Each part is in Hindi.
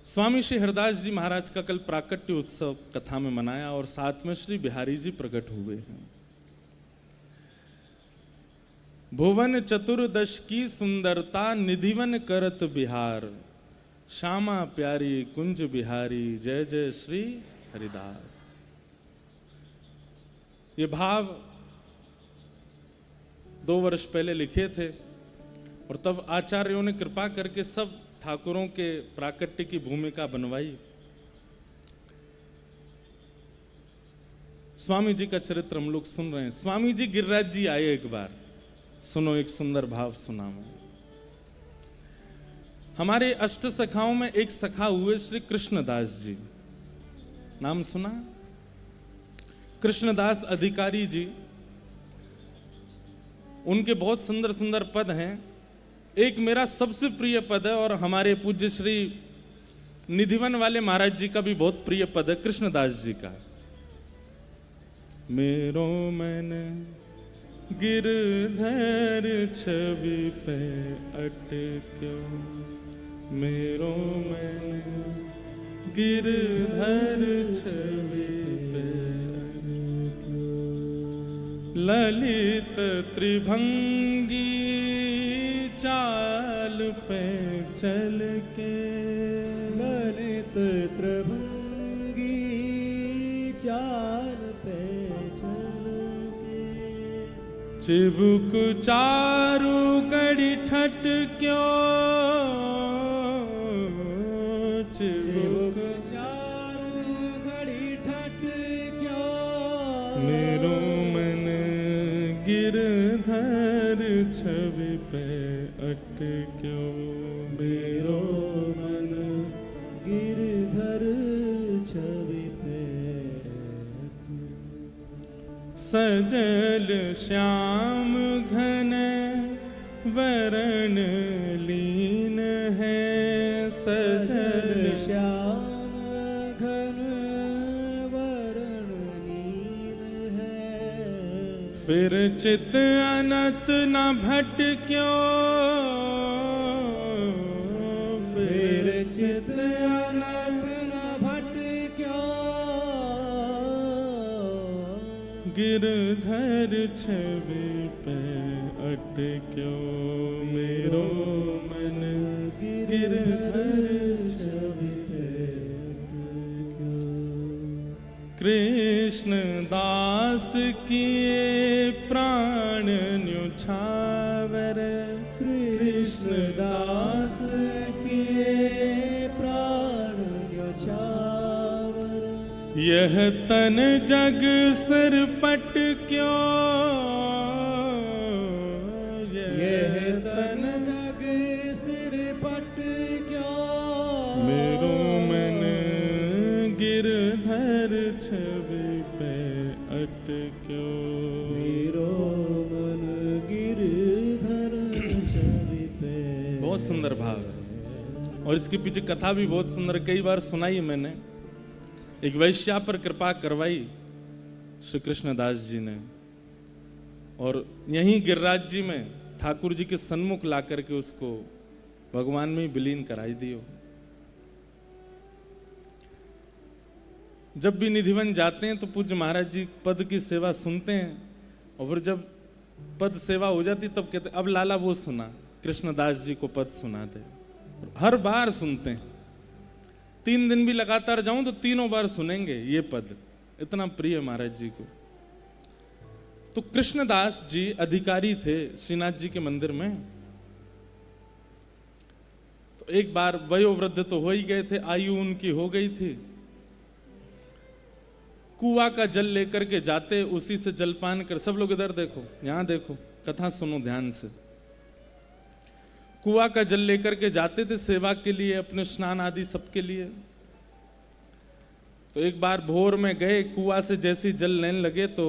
स्वामी श्री हरदास जी महाराज का कल प्राकट्य उत्सव कथा में मनाया और साथ में श्री बिहारी जी प्रकट हुए हैं। भुवन चतुर्दश की सुंदरता निधिवन करत बिहार, श्यामा प्यारी कुंज बिहारी जय जय श्री हरिदास। ये भाव 2 वर्ष पहले लिखे थे और तब आचार्यों ने कृपा करके सब ठाकुरों के प्राकट्य की भूमिका बनवाई। स्वामी जी का चरित्र हम लोग सुन रहे हैं। स्वामी जी गिरिराज जी आए, एक बार सुनो, एक सुंदर भाव सुना मैं। हमारे अष्ट सखाओं में एक सखा हुए श्री कृष्णदास जी, नाम सुना? कृष्णदास अधिकारी जी। उनके बहुत सुंदर सुंदर पद हैं। एक मेरा सबसे प्रिय पद है और हमारे पूज्य श्री निधिवन वाले महाराज जी का भी बहुत प्रिय पद है, कृष्णदास जी का। मेरो मन गिरधर छवि पे अटक्यो, मेरो मन गिरधर छवि पे अटक्यो, ललित त्रिभंगी चाल पे चल के, ललित त्रिभंगी चाल पे चल के, चिबुक चारु गड़ी ठट क्यों, चिबुक चारु गड़ी ठट क्यों, मेरो मन गिरधर छवि पे अटक्यो, मेरो मन गिरधर छवि पे सजल श्याम घन वरण लीन है, सजल श्याम घन वरण नील है, फिर चित अनत न भटक्यो, फिर चित अनथ न भटक्यो, गिरधर छवि पे अटक्यो, मेरो मन गिरधर छवि पे अटक्यो। कृष्ण दास किए प्राण न्योछावर, कृष्ण दास किए प्राण न्योछावर, यह तन जग सिर पट क्यों, यह तन जग सिर पट क्यों, मेरो मन गिरधर छवि पे अटक्यो, मेरो मन गिरधर छवि पे। बहुत सुंदर भाव है और इसके पीछे कथा भी बहुत सुंदर, कई बार सुनाई मैंने। एक वैश्या पर कृपा करवाई श्री कृष्णदास जी ने और यहीं गिरिराज जी में ठाकुर जी के सन्मुख ला करके उसको भगवान में ही विलीन कराई दियो। जब भी निधिवन जाते हैं तो पूज्य महाराज जी पद की सेवा सुनते हैं और फिर जब पद सेवा हो जाती तब कहते अब लाला वो सुना, कृष्णदास जी को पद सुना दे। हर बार सुनते हैं, 3 दिन भी लगातार जाऊं तो तीनों बार सुनेंगे ये पद, इतना प्रिय महाराज जी को। तो कृष्णदास जी अधिकारी थे श्रीनाथ जी के मंदिर में। तो एक बार वयोवृद्ध तो हो ही गए थे, आयु उनकी हो गई थी। कुआं का जल लेकर के जाते, उसी से जलपान कर, सब लोग इधर देखो, यहां देखो, कथा सुनो ध्यान से। कुआं का जल लेकर के जाते थे सेवा के लिए, अपने स्नान आदि सबके लिए। तो एक बार भोर में गए, कुआं से जैसे जल लेने लगे तो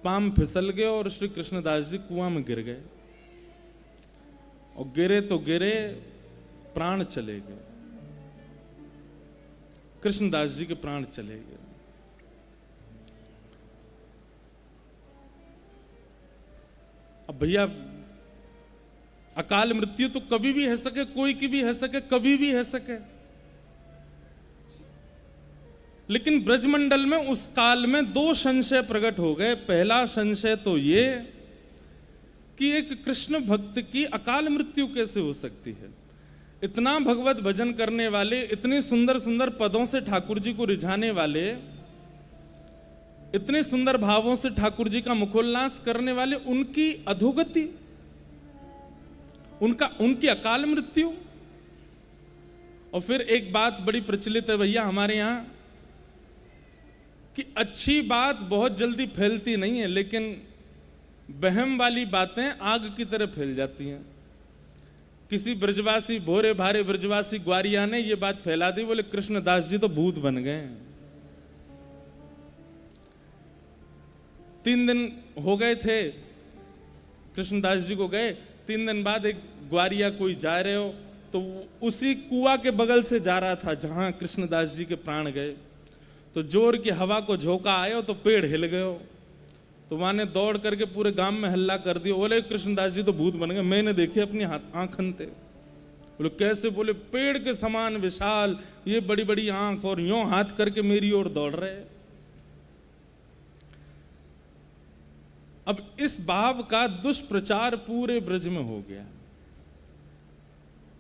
पाम फिसल गए और श्री कृष्णदास जी कुआं में गिर गए और गिरे तो गिरे, प्राण चले गए। कृष्णदास जी के प्राण चले गए। अब भैया अकाल मृत्यु तो कभी भी है सके, कोई की भी है सके, कभी भी है सके। लेकिन ब्रजमंडल में उस काल में दो संशय प्रकट हो गए। पहला संशय तो ये कि एक कृष्ण भक्त की अकाल मृत्यु कैसे हो सकती है। इतना भगवत भजन करने वाले, इतनी सुंदर सुंदर पदों से ठाकुर जी को रिझाने वाले, इतने सुंदर भावों से ठाकुर जी का मुखोल्लास करने वाले, उनकी अधोगति, उनकी अकाल मृत्यु। और फिर एक बात बड़ी प्रचलित है भैया हमारे यहां कि अच्छी बात बहुत जल्दी फैलती नहीं है, लेकिन वहम वाली बातें आग की तरह फैल जाती हैं। किसी ब्रजवासी, भोरे भारे ब्रजवासी ग्वारिया ने यह बात फैला दी, बोले कृष्णदास जी तो भूत बन गए। 3 दिन हो गए थे कृष्णदास जी को गए, 3 दिन बाद एक ग्वारिया कोई जा रहे हो तो उसी कुआं के बगल से जा रहा था जहां कृष्णदास जी के प्राण गए, तो जोर की हवा को झोंका आयो तो पेड़ हिल गयो। तो वहां ने दौड़ करके पूरे गांव में हल्ला कर दिया, बोले कृष्णदास जी तो भूत बन गए। मैंने देखे अपनी आंखन थे। बोले कैसे? बोले पेड़ के समान विशाल, ये बड़ी बड़ी आंख, और यूं हाथ करके मेरी ओर दौड़ रहे। अब इस भाव का दुष्प्रचार पूरे ब्रज में हो गया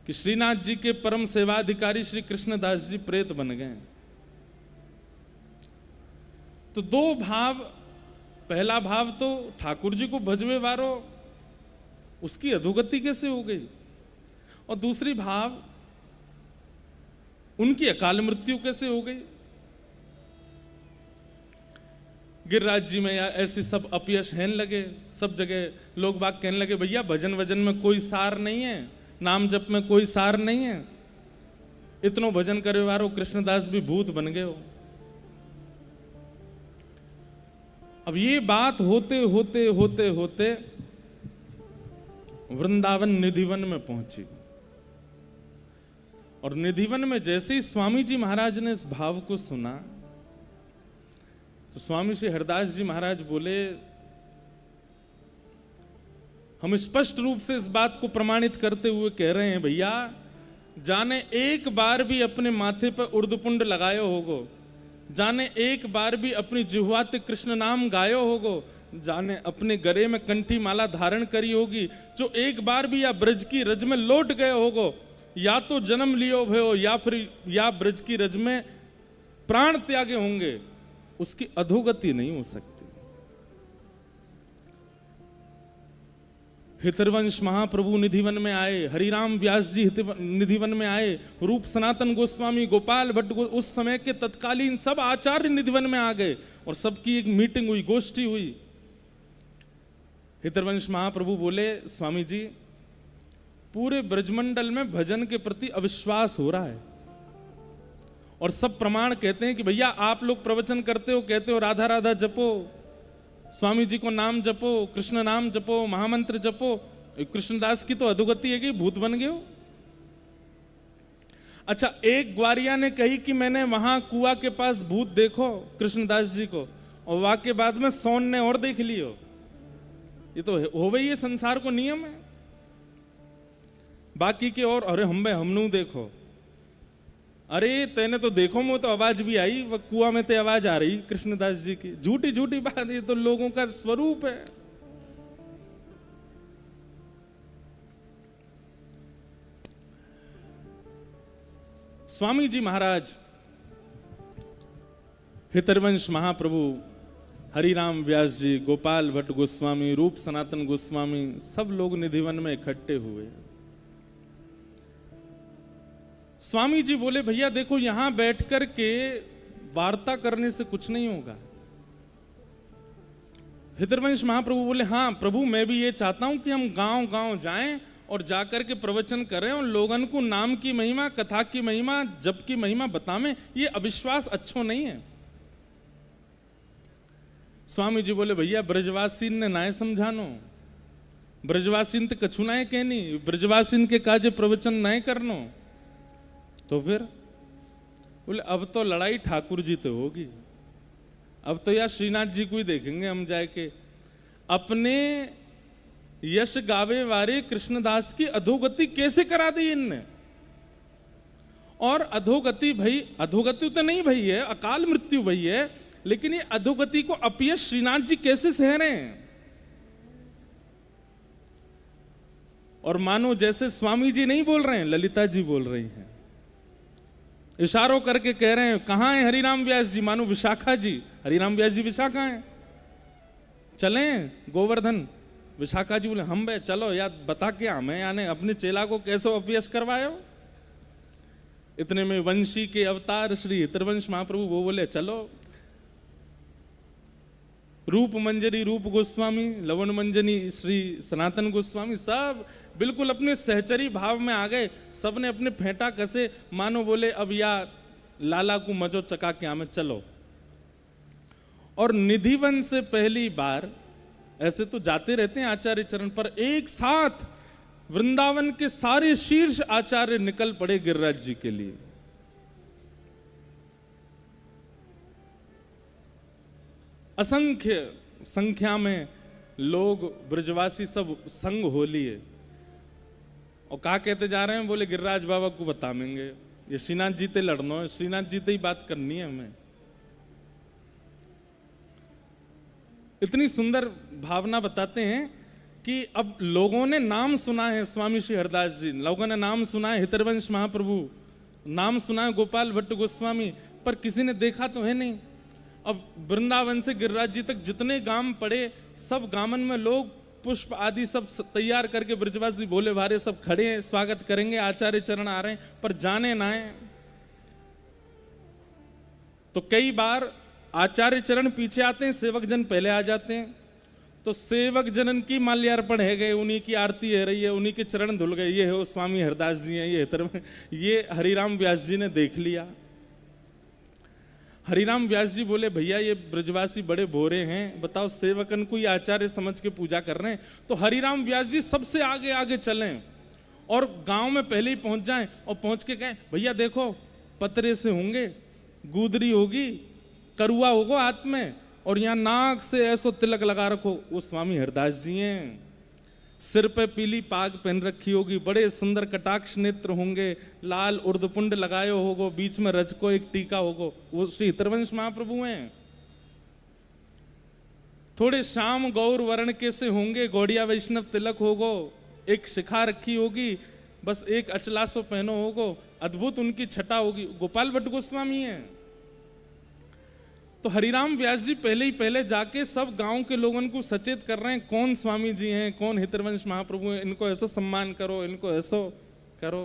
कि श्रीनाथ जी के परम सेवाधिकारी श्री कृष्णदास जी प्रेत बन गए। तो दो भाव, पहला भाव तो ठाकुर जी को भजवे वारो, उसकी अधोगति कैसे हो गई, और दूसरी भाव उनकी अकाल मृत्यु कैसे हो गई। गिरिराज जी में या ऐसे सब अपयश हैन लगे, सब जगह लोग बाग कहने लगे भैया भजन वजन में कोई सार नहीं है, नाम जप में कोई सार नहीं है, इतनो भजन करे वारो कृष्णदास भी भूत बन गए हो। अब ये बात होते होते होते होते वृंदावन निधिवन में पहुंची, और निधिवन में जैसे ही स्वामी जी महाराज ने इस भाव को सुना तो स्वामी श्री हरदास जी महाराज बोले, हम स्पष्ट रूप से इस बात को प्रमाणित करते हुए कह रहे हैं भैया, जाने एक बार भी अपने माथे पर उर्दपुंड लगायो होगो, जाने एक बार भी अपनी जिह्वा ते कृष्ण नाम गायो होगो, जाने अपने गले में कंठी माला धारण करी होगी, जो एक बार भी या ब्रज की रज में लौट गए होगो, या तो जन्म लियो भयो या फिर या ब्रज की रज में प्राण त्यागे होंगे, उसकी अधोगति नहीं हो सकती। हितवंश महाप्रभु निधिवन में आए, हरिराम व्यास जी निधिवन में आए, रूप सनातन गोस्वामी, गोपाल भट्ट, उस समय के तत्कालीन सब आचार्य निधिवन में आ गए और सबकी एक मीटिंग हुई, गोष्ठी हुई। हितवंश महाप्रभु बोले, स्वामी जी पूरे ब्रजमंडल में भजन के प्रति अविश्वास हो रहा है, और सब प्रमाण कहते हैं कि भैया आप लोग प्रवचन करते हो, कहते हो राधा राधा जपो, स्वामी जी को नाम जपो, कृष्ण नाम जपो, महामंत्र जपो, कृष्णदास की तो अधोगति है कि भूत बन गए हो। अच्छा, एक ग्वारिया ने कही कि मैंने वहां कुआं के पास भूत देखो कृष्णदास जी को, और वहां के बाद में सोन ने और देख लियो। ये तो हो गई है, संसार को नियम है। बाकी के और अरे हमनू देखो, अरे तेने तो देखो, मुझे तो आवाज भी आई, वह कुआं में ते आवाज आ रही कृष्णदास जी की। झूठी झूठी बात, ये तो लोगों का स्वरूप है। स्वामी जी महाराज, हितवंश महाप्रभु, हरिराम व्यास जी, गोपाल भट्ट गोस्वामी, रूप सनातन गोस्वामी, सब लोग निधिवन में इकट्ठे हुए। स्वामी जी बोले, भैया देखो यहां बैठकर के वार्ता करने से कुछ नहीं होगा। हितवंश महाप्रभु बोले, हाँ प्रभु मैं भी ये चाहता हूं कि हम गांव गांव जाएं और जाकर के प्रवचन करें और लोगन को नाम की महिमा, कथा की महिमा, जप की महिमा बतावें। ये अविश्वास अच्छो नहीं है। स्वामी जी बोले, भैया ब्रजवासीन ने नाय समझानो, ब्रजवासीन तो कछु नाय कहनी, ब्रजवासीन के काजे प्रवचन नाय करनो। तो फिर बोले, अब तो लड़ाई ठाकुर जी तो होगी, अब तो यार श्रीनाथ जी को ही देखेंगे हम जाके। अपने यश गावे वाले कृष्णदास की अधोगति कैसे करा दी इनने, और अधोगति भई, अधोगति तो नहीं भई है, अकाल मृत्यु भई है, लेकिन ये अधोगति को अपयश श्रीनाथ जी कैसे सह रहे हैं? और मानो जैसे स्वामी जी नहीं बोल रहे हैं, ललिता जी बोल रही हैं, इशारों करके कह रहे हैं कहां है हरिराम व्यास जी, मानो विशाखा जी, हरिराम व्यास जी विशाखा हैं, चलें गोवर्धन। विशाखा जी बोले हम बे चलो यार, बता क्या हमें, यानी अपने चेला को कैसे अपयश करवायो। इतने में वंशी के अवतार श्री हितरवंश महाप्रभु वो बोले चलो। रूप मंजरी रूप गोस्वामी, लवण मंजनी श्री सनातन गोस्वामी, सब बिल्कुल अपने सहचरी भाव में आ गए। सबने अपने फेंटा कसे, मानो बोले अब या लाला को मजो चका के हमें चलो। और निधिवन से पहली बार, ऐसे तो जाते रहते हैं आचार्य चरण पर, एक साथ वृंदावन के सारे शीर्ष आचार्य निकल पड़े गिरिराज जी के लिए। असंख्य संख्या में लोग ब्रजवासी सब संग हो लिए। और क्या कहते जा रहे हैं? बोले गिरिराज बाबा को बताएंगे, ये श्रीनाथ जी ते लड़ना है, श्रीनाथ जी ते ही बात करनी है हमें। इतनी सुंदर भावना बताते हैं कि अब लोगों ने नाम सुना है, स्वामी श्री हरदास जी, लोगों ने नाम सुना है हितरवंश महाप्रभु, नाम सुना है गोपाल भट्ट गोस्वामी, पर किसी ने देखा तो है नहीं। अब वृंदावन से गिरिराज जी तक जितने गांव पड़े, सब गामन में लोग पुष्प आदि सब तैयार करके ब्रजवासी भोले भारे सब खड़े हैं, स्वागत करेंगे, आचार्य चरण आ रहे हैं, पर जाने ना है। तो कई बार आचार्य चरण पीछे आते हैं, सेवक जन पहले आ जाते हैं। तो सेवक जनन की माल्यार्पण है गए, उन्हीं की आरती है रही है, उन्हीं के चरण धुल गए। ये हो स्वामी हरदास जी हैं, ये हरिराम व्यास जी ने देख लिया। हरिराम व्यास जी बोले भैया ये ब्रजवासी बड़े भोरे हैं, बताओ सेवकन को ये आचार्य समझ के पूजा कर रहे हैं। तो हरिराम व्यास जी सबसे आगे आगे चलें और गांव में पहले ही पहुंच जाएं और पहुंच के कहें भैया देखो पतरे से होंगे, गुदरी होगी, करुआ होगा हाथ में, और यहाँ नाक से ऐसो तिलक लगा रखो, वो स्वामी हरदास जी हैं। सिर पे पीली पाग पहन रखी होगी, बड़े सुंदर कटाक्ष नेत्र होंगे, लाल उर्दपुंड लगाए होगो, बीच में रज को एक टीका होगो, वो श्री हितरवंश महाप्रभु हैं। थोड़े श्याम गौर वर्ण के से होंगे, गौड़िया वैष्णव तिलक होगो, एक शिखा रखी होगी, बस एक अचलासो पहनो होगो, अद्भुत उनकी छटा होगी, गोपाल भट्ट गोस्वामी हैं। तो हरिराम व्यास जी पहले ही पहले जाके सब गांव के लोगों को सचेत कर रहे हैं, कौन स्वामी जी हैं, कौन हितरवंश महाप्रभु हैं, इनको ऐसो सम्मान करो, इनको ऐसो करो।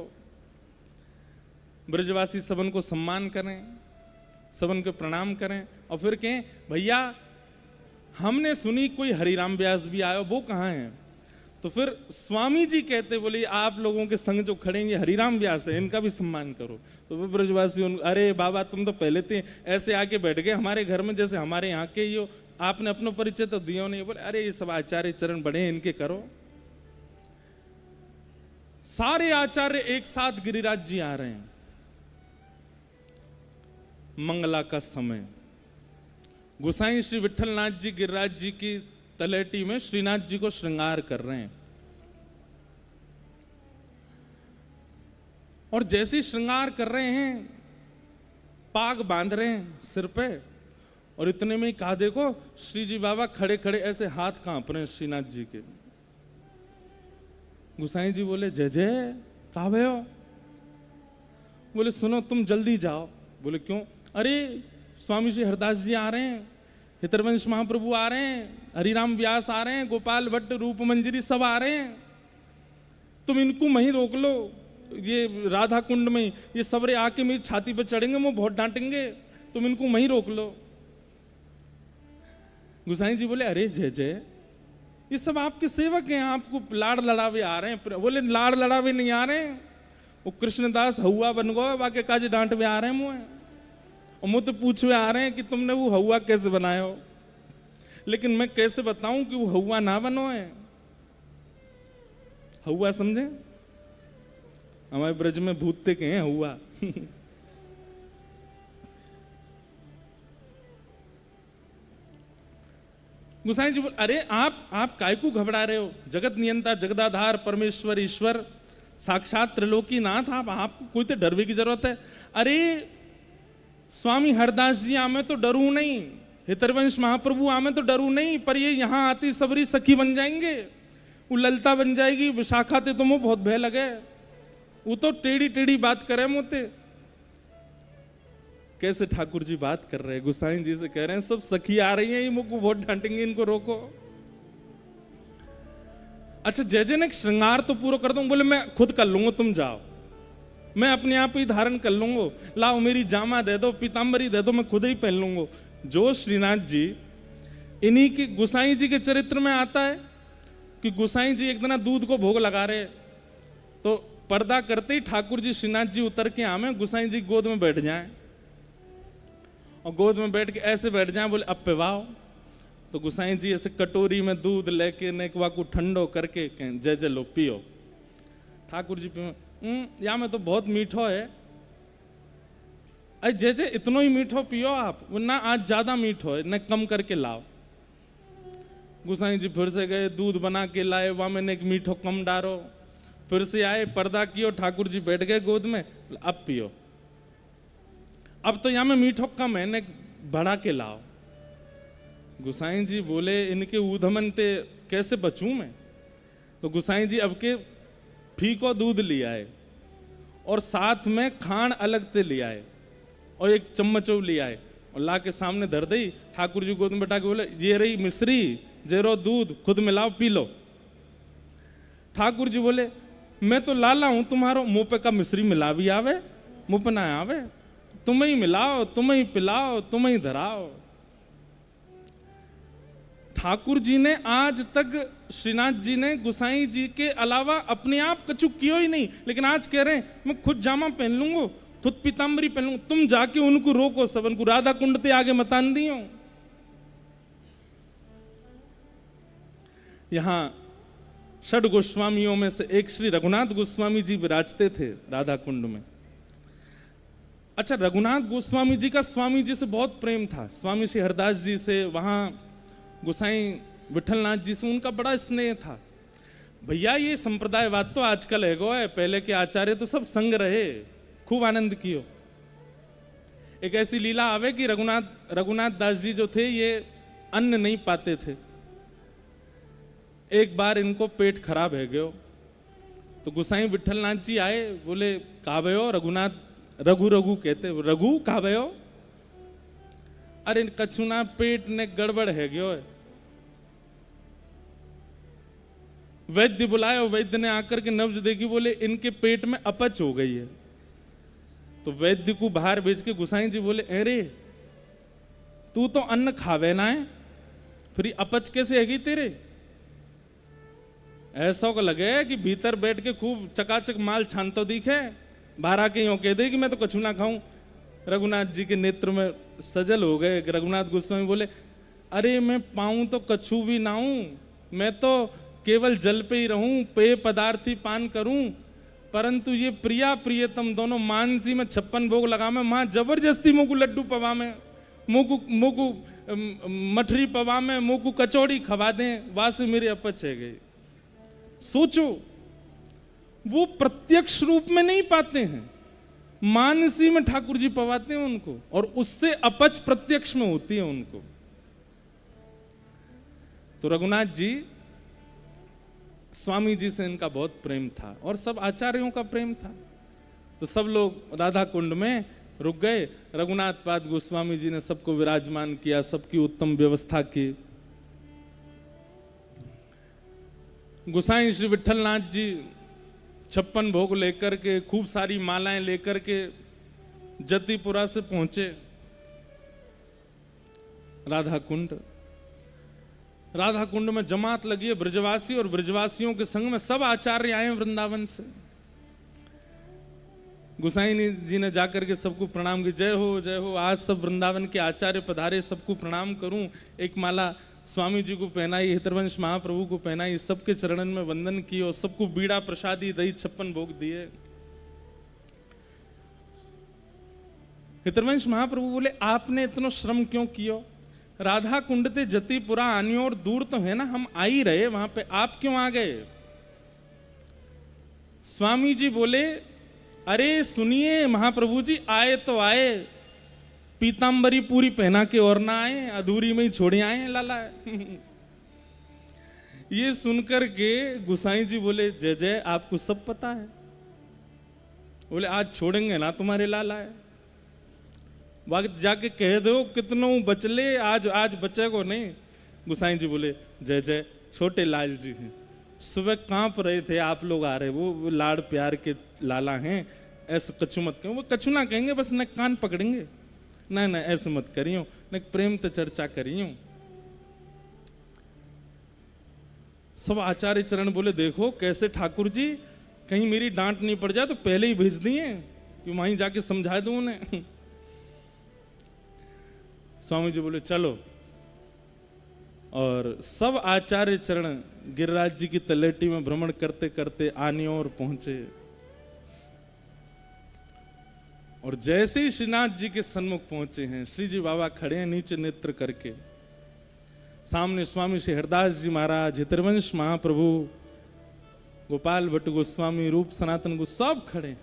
ब्रजवासी सबन को सम्मान करें, सबन को प्रणाम करें, और फिर कहें भैया हमने सुनी कोई हरिराम व्यास भी आयो, वो कहाँ है? तो फिर स्वामी जी कहते बोले आप लोगों के संग जो खड़ेंगे हरिराम व्यास है, इनका भी सम्मान करो। तो वो ब्रजवासी अरे बाबा तुम तो पहले थे ऐसे आके बैठ गए हमारे घर में, जैसे हमारे यहाँ के ही हो, आपने अपना परिचय तो दिया नहीं। बोले अरे ये सब आचार्य चरण बड़े हैं, इनके करो। सारे आचार्य एक साथ गिरिराज जी आ रहे हैं। मंगला का समय, गोसाई श्री विठलनाथ जी गिरिराज जी की तलेटी में श्रीनाथ जी को श्रृंगार कर रहे हैं। और जैसे ही श्रृंगार कर रहे हैं, पाग बांध रहे हैं सिर पे, और इतने में ही कहा देखो श्री जी बाबा खड़े खड़े ऐसे हाथ कांप रहे हैं श्रीनाथ जी के। गोसाई जी बोले जय जय, कहा भयो? बोले सुनो तुम जल्दी जाओ। बोले क्यों? अरे स्वामी श्री हरदास जी आ रहे हैं, हितरवंश महाप्रभु आ रहे हैं, हरिराम व्यास आ रहे हैं, गोपाल भट्ट रूप मंजरी सब आ रहे हैं, तुम इनको वहीं रोक लो, ये राधा कुंड में ये सबरे आके मेरी छाती पर चढ़ेंगे, वो बहुत डांटेंगे, तुम इनको वहीं रोक लो। गोसाई जी बोले अरे जय जय, ये सब आपके सेवक हैं, आपको लाड़ लड़ावे आ रहे हैं। बोले लाड़ लड़ावे नहीं आ रहे हैं, वो कृष्णदास हवा बन गो बाके काजे डांटवे आ रहे हैं मुँह, और मुझे पूछवे आ रहे हैं कि तुमने वो हवा कैसे बनाया हो। लेकिन मैं कैसे बताऊं कि वो हवा ना बनो है। हवा समझे? हमारे ब्रज में भूतते के हैं हवा। गोसाई जी बोले अरे आप काय को घबरा रहे हो? जगत नियंता जगदाधार परमेश्वर ईश्वर साक्षात त्रिलोकीनाथ, आप आपको कोई तो डरवे की जरूरत है। अरे स्वामी हरदास जी आमे तो डरू नहीं, हितरवंश महाप्रभु आमे तो डरू नहीं, पर ये यहाँ आती सबरी सखी बन जाएंगे, वो ललिता बन जाएगी, विशाखा ते तुमको बहुत भय लगे, वो तो टेढ़ी टेढ़ी बात करे मोते। कैसे ठाकुर जी बात कर रहे हैं, गुसाई जी से कह रहे हैं सब सखी आ रही हैं, ये मुझको बहुत डांटेंगे, इनको रोको। अच्छा जय जय ने श्रृंगार तो पूरा कर दूं, बोले मैं खुद कर लूंगा, तुम जाओ, मैं अपने आप ही धारण कर लूंगा, लाओ मेरी जामा दे दो, पीतांबरी दे दो, मैं खुद ही पहन लूंगा। जो श्रीनाथ जी इन्हीं की गुसाई जी के चरित्र में आता है कि गुसाई जी एक दिन दूध को भोग लगा रहे, तो पर्दा करते ही ठाकुर जी श्रीनाथ जी उतर के आमे, गुसाई जी गोद में बैठ जाएं, और गोद में बैठ के ऐसे बैठ जाएं, बोले अब पिवाओ। तो गुसाई जी ऐसे कटोरी में दूध लेके नेकवा को ठंडो करके कहें जय जय लो पियो। ठाकुर जी पियो, या में तो बहुत मीठो है, अरे जय जय इतनो ही मीठो पियो आप, वरना आज ज्यादा मीठो है, न कम करके लाओ। गुसाई जी फिर से गए, दूध बना के लाए, वहां मैंने एक मीठो कम डारो, फिर से आए, पर्दा कियो, ठाकुर जी बैठ गए गोद में, अब पियो। अब तो यहाँ में मीठो कम है, ने बढ़ा के लाओ। गुसाई जी बोले इनके ऊधमन ते कैसे बचूं मैं? तो गुसाई जी अब के फीको दूध ले आए, और साथ में खांड अलग से ले आए, और एक चम्मचो ले आए, और ला के सामने धर दी। ठाकुर जी गोद में बैठा के बोले ये रही मिश्री, जेरो दूध, खुद मिलाओ पी लो। ठाकुर जी बोले मैं तो लाला हूं तुम्हारो, मुंह पे का मिश्री मिला भी आवे, मुंह पे ना आवे, तुम ही मिलाओ, तुम ही पिलाओ, तुम ही धराओ। ठाकुर जी ने आज तक, श्रीनाथ जी ने गुसाई जी के अलावा अपने आप कछु कियो ही नहीं, लेकिन आज कह रहे हैं मैं खुद जामा पहन लूंगा, खुद पीतांबरी पहन लूंगा। तुम जाके उनको रोको, सबन को राधा कुंड ते आगे मतान दियो। यहां षड गोस्वामियों में से एक श्री रघुनाथ गोस्वामी जी विराजते थे राधा कुंड में। अच्छा, रघुनाथ गोस्वामी जी का स्वामी जी से बहुत प्रेम था, स्वामी श्री हरदास जी से, वहां गोसाई विठलनाथ जी से उनका बड़ा स्नेह था। भैया ये संप्रदायवाद तो आजकल है गो है, पहले के आचार्य तो सब संग रहे, खूब आनंद कियो। एक ऐसी लीला आवे कि रघुनाथ दास जी जो थे ये अन्न नहीं पाते थे, एक बार इनको पेट खराब है गयो, तो गोसाई विठलनाथ जी आए, बोले कहा भयो रघुनाथ, रघु रघु कहते, रघु कहा भयो, अरे कछुना पेट ने गड़बड़ है गयो है। वैद्य बुलाया, वैद्य ने आकर के नब्ज देखी, बोले इनके पेट में अपच हो गई है। तो वैद्य को बाहर भेज के गुसाई जी बोले अरे तू तो अन्न खावे ना है, फिर अपच कैसे हैगी तेरे? ऐसा को लगे कि भीतर बैठ के खूब चकाचक माल छानतो दिखे, बाहर आके यूं कह दे कि मैं तो कछु ना खाऊं। रघुनाथ जी के नेत्र में सजल हो गए। रघुनाथ गोस्वामी बोले अरे मैं पाऊं तो कछु भी ना हूं, मैं तो केवल जल पे ही रहूं, पेय पदार्थ ही पान करूं, परंतु ये प्रिया प्रियतम दोनों मानसी में 56 भोग लगा में, मां जबरदस्ती मुँह को लड्डू पवा में, मुँह को मठरी पवा में, मुँह को कचौड़ी खवा दें, वहां से मेरे अपच है गई। सोचो, वो प्रत्यक्ष रूप में नहीं पाते हैं, मानसी में ठाकुर जी पवाते हैं उनको, और उससे अपच प्रत्यक्ष में होती है उनको। तो रघुनाथ जी, स्वामी जी से इनका बहुत प्रेम था, और सब आचार्यों का प्रेम था। तो सब लोग राधा कुंड में रुक गए। रघुनाथ पाद गोस्वामी जी ने सबको विराजमान किया, सबकी उत्तम व्यवस्था की। गोसाई श्री विठलनाथ जी 56 भोग लेकर के, खूब सारी मालाएं लेकर के जतिपुरा से पहुंचे राधा कुंड। राधा कुंड में जमात लगी है ब्रजवासी, और ब्रजवासियों के संग में सब आचार्य आए वृंदावन से। गोसाई जी ने जाकर के सबको प्रणाम की, जय हो जय हो, आज सब वृंदावन के आचार्य पधारे, सबको प्रणाम करूं। एक माला स्वामी जी को पहनाई, हितरवंश महाप्रभु को पहनाई, सबके चरणन में वंदन किए, और सबको बीड़ा प्रसादी दही 56 भोग दिए। हितरवंश महाप्रभु बोले आपने इतना श्रम क्यों कियो? राधा कुंड ते जतिपुरा आनियो, और दूर तो है ना, हम आ ही रहे वहां पे, आप क्यों आ गए? स्वामी जी बोले, अरे सुनिए महाप्रभु जी, आए तो आए, पीतांबरी पूरी पहना के और ना आए, अधूरी में ही छोड़े आए लाला। ये सुनकर के गुसाई जी बोले, जय जय, आपको सब पता है। बोले, आज छोड़ेंगे ना तुम्हारे लाला है, वक्त जाके कह दो कितनों बचले, आज बचे को नहीं। गुसाई जी बोले, जय जय, छोटे लाल जी हैं, सुबह कांप रहे थे, आप लोग आ रहे, वो लाड़ प्यार के लाला हैं, ऐसे कछु मत कहो। वो कछु ना कहेंगे, बस न कान पकड़ेंगे, ना ना ऐसे मत करियो, न प्रेम तो चर्चा करियो। सब आचार्य चरण बोले, देखो कैसे ठाकुर जी, कहीं मेरी डांट नहीं पड़ जाए तो पहले ही भेज दिए कि वहीं जाके समझा दूं उन्हें। स्वामी जी बोले, चलो। और सब आचार्य चरण गिरिराज जी की तलेटी में भ्रमण करते करते आने और पहुंचे। और जैसे ही श्रीनाथ जी के सन्मुख पहुंचे हैं, श्री जी बाबा खड़े हैं नीचे नेत्र करके, सामने स्वामी श्री हरदास जी महाराज, हितरवंश महाप्रभु, गोपाल भट्ट गोस्वामी, रूप सनातन गो, सब खड़े।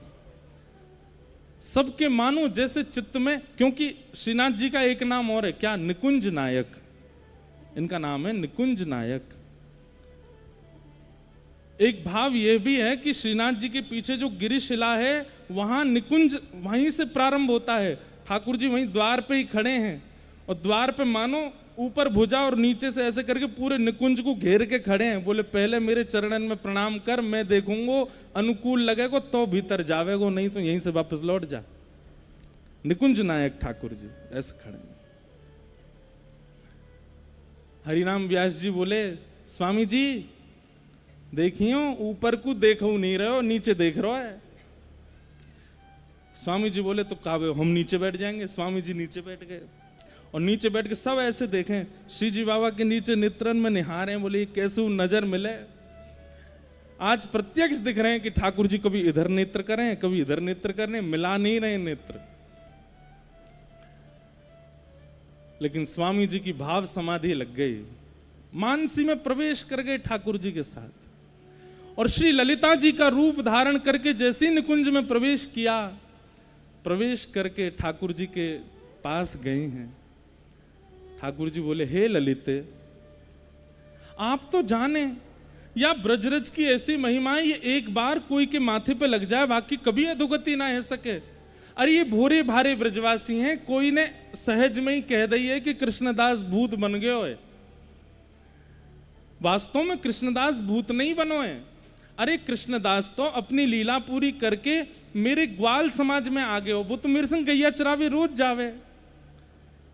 सबके मानो जैसे चित्त में, क्योंकि श्रीनाथ जी का एक नाम और है, क्या, निकुंज नायक, इनका नाम है निकुंज नायक। एक भाव यह भी है कि श्रीनाथ जी के पीछे जो गिरिशिला है, वहां निकुंज वहीं से प्रारंभ होता है। ठाकुर जी वहीं द्वार पे ही खड़े हैं, और द्वार पे मानो ऊपर भुजा और नीचे से ऐसे करके पूरे निकुंज को घेर के खड़े हैं। बोले, पहले मेरे चरणन में प्रणाम कर, मैं देखूंगो, अनुकूल लगेगो तो भीतर जावेगो, नहीं तो यहीं से वापस लौट जा। निकुंज नायक ठाकुर जी ऐसे खड़े हैं। हरिनाम व्यास जी बोले, स्वामी जी देखियो, ऊपर को देखो नहीं रहे हो, नीचे देख रहे है। स्वामी जी बोले, तो काबे हम नीचे बैठ जाएंगे। स्वामी जी नीचे बैठ गए, और नीचे बैठ के सब ऐसे देखें, श्री जी बाबा के नीचे नेत्रन में निहार हैं। बोले, कैसे नजर मिले, आज प्रत्यक्ष दिख रहे हैं कि ठाकुर जी कभी इधर नेत्र करें, कभी इधर नेत्र करें, मिला नहीं रहे नेत्र। लेकिन स्वामी जी की भाव समाधि लग गई, मानसी में प्रवेश कर गए ठाकुर जी के साथ। और श्री ललिता जी का रूप धारण करके जैसे ही निकुंज में प्रवेश किया, प्रवेश करके ठाकुर जी के पास गए हैं। ठाकुर जी बोले, हे ललिते, आप तो जाने या ब्रजरज की ऐसी महिमा है, ये एक बार कोई के माथे पे लग जाए, बाकी कभी अधोगति ना हो सके। अरे ये भोरे भारे ब्रजवासी हैं, कोई ने सहज में ही कह दी है कि कृष्णदास भूत बन गए हो। वास्तव में कृष्णदास भूत नहीं बनो है। अरे कृष्णदास तो अपनी लीला पूरी करके मेरे ग्वाल समाज में आ गए हो, वो तो मेरे संग गैया चरावे रोज जावे।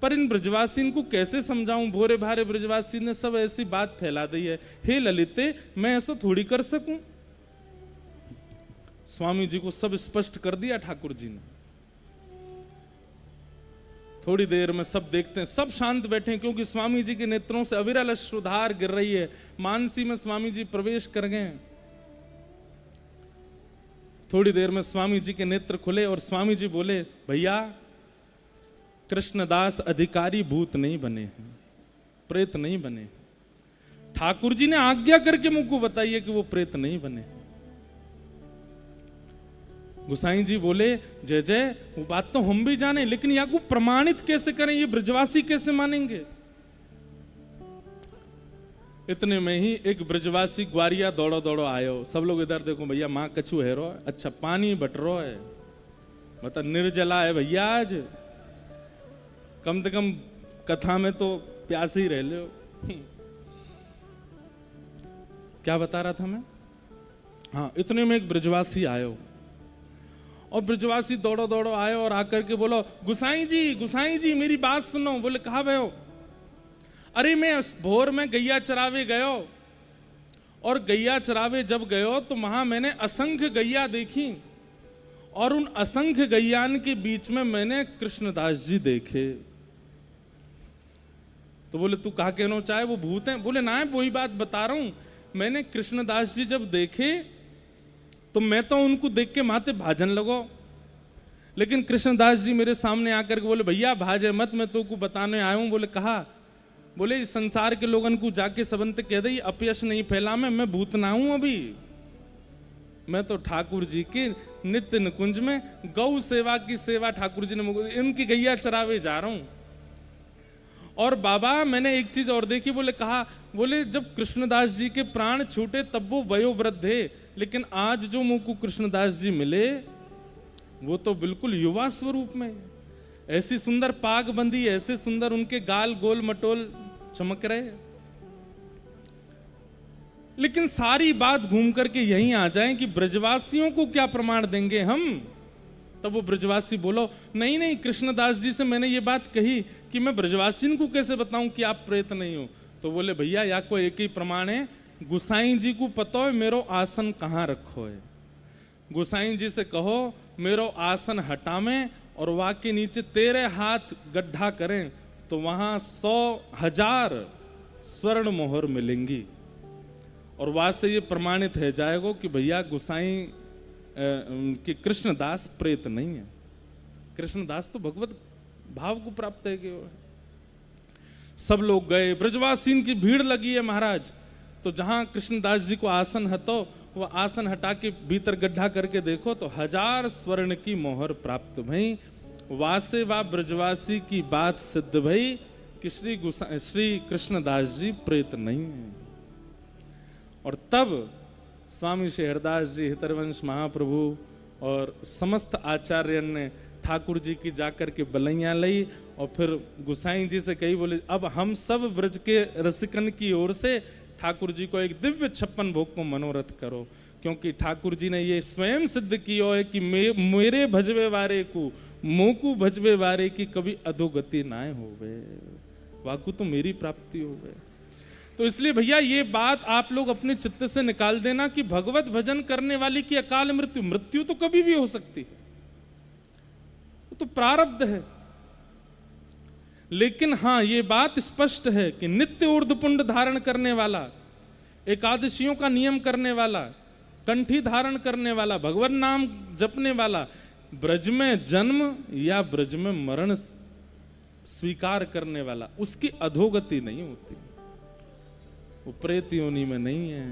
पर इन ब्रजवासी को कैसे समझाऊं, भोरे भारे ब्रजवासी ने सब ऐसी बात फैला दी है। हे ललिते, मैं ऐसा थोड़ी कर सकूं। स्वामी जी को सब स्पष्ट कर दिया ठाकुर जी ने। थोड़ी देर में सब देखते हैं, सब शांत बैठे हैं, क्योंकि स्वामी जी के नेत्रों से अविरल अश्रुधार गिर रही है। मानसी में स्वामी जी प्रवेश कर गए। थोड़ी देर में स्वामी जी के नेत्र खुले और स्वामी जी बोले, भैया कृष्णदास अधिकारी भूत नहीं बने हैं, प्रेत नहीं बने। ठाकुर जी ने आज्ञा करके मुझको बताइए कि वो प्रेत नहीं बने। गुसाई जी बोले, जय जय, वो बात तो हम भी जाने, लेकिन या को प्रमाणित कैसे करें, ये ब्रजवासी कैसे मानेंगे। इतने में ही एक ब्रजवासी ग्वारिया दौड़ो दौड़ो आयो। सब लोग इधर देखो भैया, माँ कछु है रो, अच्छा पानी बट रो है, मतलब निर्जला है भैया, आज कम से कम कथा में तो प्यासे ही रह लो। क्या बता रहा था मैं, हाँ, इतने में एक ब्रजवासी आयो, और ब्रजवासी दौड़ो दौड़ो आयो और आकर के बोलो, गुसाई जी मेरी बात सुनो। बोले, कहा भयो। अरे मैं भोर में गैया चरावे गयो, और गैया चरावे जब गयो तो वहां मैंने असंख्य गैया देखी, और उन असंख्य गैयान के बीच में मैंने कृष्णदास जी देखे। तो बोले, तू कहा कहना चाहे वो भूत हैं। बोले, ना है, वही बात बता रहा हूं, मैंने कृष्णदास जी जब देखे तो मैं तो उनको देख के माथे भाजन लगो, लेकिन कृष्णदास जी मेरे सामने आकर के बोले, भैया भाजे मत, मैं तो को बताने आया हूं। बोले, कहा। बोले, इस संसार के लोगन को जाके सबंत कह दे अपयश नहीं फैला, मैं भूत ना हूं अभी। मैं तो ठाकुर जी के नित्य निकुंज में गौ सेवा की सेवा ठाकुर जी ने मुझे, इनकी गैया चरावे जा रहा हूं। और बाबा मैंने एक चीज और देखी, बोले जब कृष्णदास जी के प्राण छूटे तब वो वयोवृद्ध थे, लेकिन आज जो मुझको कृष्णदास जी मिले वो तो बिल्कुल युवा स्वरूप में, ऐसी सुंदर पाग बंदी, ऐसे सुंदर उनके गाल गोल मटोल चमक रहे। लेकिन सारी बात घूम करके यहीं आ जाए कि ब्रजवासियों को क्या प्रमाण देंगे हम। तब वो ब्रजवासी बोलो, नहीं नहीं, कृष्णदास जी से मैंने ये बात कही कि मैं ब्रजवासियों को कैसे बताऊं कि आप प्रेत नहीं हो। तो बोले भैया या को एक ही प्रमाण है, गुसाई जी को पता है मेरो आसन कहाँ रखो है। गुसाई जी से कहो मेरो आसन हटावें और वहां के नीचे तेरे हाथ गड्ढा करें तो वहां 100,000 स्वर्ण मोहर मिलेंगी। और वहां से ये प्रमाणित है जाएगा कि भैया गुसाई कि कृष्णदास प्रेत नहीं है। कृष्णदास तो भगवत भाव को प्राप्त है कि सब लोग गए, ब्रजवासी की भीड़ लगी है महाराज। तो जहां कृष्णदास जी को आसन हतो, वो आसन हटा के भीतर गड्ढा करके देखो तो 1000 स्वर्ण की मोहर प्राप्त भई। वासे वा ब्रजवासी की बात सिद्ध भई कि श्री कृष्णदास जी प्रेत नहीं है। और तब स्वामी श्री हरदास जी, हितरवंश महाप्रभु और समस्त आचार्य ने ठाकुर जी की जाकर के बलैयां ली और फिर गुसाई जी से कही, बोले अब हम सब ब्रज के रसिकन की ओर से ठाकुर जी को एक दिव्य 56 भोग को मनोरथ करो, क्योंकि ठाकुर जी ने ये स्वयं सिद्ध किया है कि मेरे भजवे वारे को मोकू भजवे वारे की कभी अधोगति ना होवे, वाकू तो मेरी प्राप्ति होवे। तो इसलिए भैया ये बात आप लोग अपने चित्त से निकाल देना कि भगवत भजन करने वाली की अकाल मृत्यु तो कभी भी हो सकती है, वो तो प्रारब्ध है। लेकिन हां ये बात स्पष्ट है कि नित्य ऊर्ध्वपुंड धारण करने वाला, एकादशियों का नियम करने वाला, कंठी धारण करने वाला, भगवान नाम जपने वाला, ब्रज में जन्म या ब्रज में मरण स्वीकार करने वाला, उसकी अधोगति नहीं होती, वो प्रेत योनि में नहीं है।